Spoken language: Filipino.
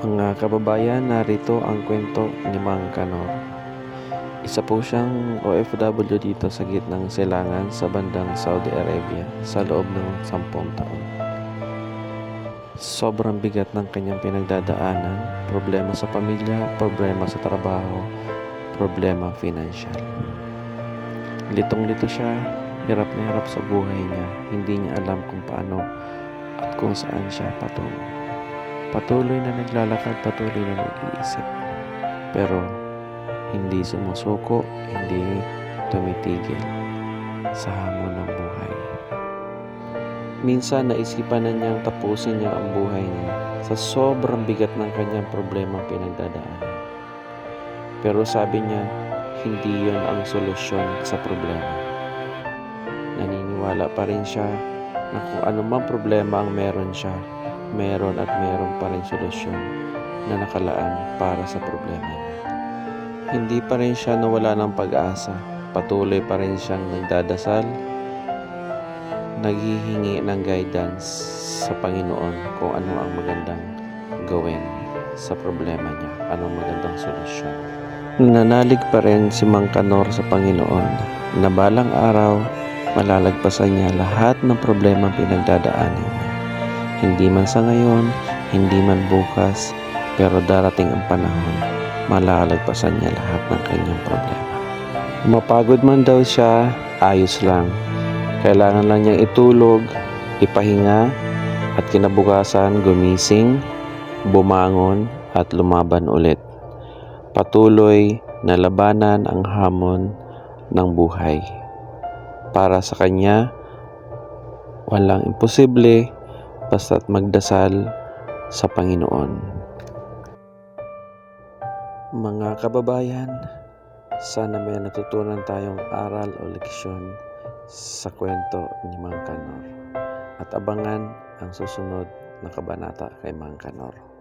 Mga kababayan, narito ang kwento ni Mang Kanor. Isa po siyang OFW dito sa gitnang silangan sa bandang Saudi Arabia sa loob ng 10 taon. Sobrang bigat ng kanyang pinagdadaanan, problema sa pamilya, problema sa trabaho, problema financial. Litong-lito siya, hirap na hirap sa buhay niya, hindi niya alam kung paano at kung saan siya patungo. Patuloy na naglalakad, patuloy na nag-iisip. Pero hindi sumusuko, hindi tumitigil sa hamon ng buhay. Minsan naisipan na niyang tapusin niya ang buhay niya sa sobrang bigat ng kanyang problemang pinagdadaanan. Pero sabi niya, hindi yon ang solusyon sa problema. Naniniwala pa rin siya na kung anumang problema ang meron siya, meron pa rin solusyon na nakalaan para sa problema niya. Hindi pa rin siya nawala ng pag-asa. Patuloy pa rin siyang nagdadasal, naghihingi ng guidance sa Panginoon kung ano ang magandang gawin sa problema niya, anong magandang solusyon. Nanalig pa rin si Mang Kanor sa Panginoon na balang araw malalagpasan niya lahat ng problema pinagdadaanan niya. Hindi man sa ngayon, hindi man bukas, pero darating ang panahon, malalagpasan niya lahat ng kanyang problema. Mapagod man daw siya, ayos lang. Kailangan lang niyang itulog, ipahinga, at kinabukasan gumising, bumangon, at lumaban ulit. Patuloy na labanan ang hamon ng buhay. Para sa kanya, walang imposible, basta't magdasal sa Panginoon. Mga kababayan, sana may natutunan tayong aral o leksyon sa kwento ni Mang Kanor. At abangan ang susunod na kabanata kay Mang Kanor.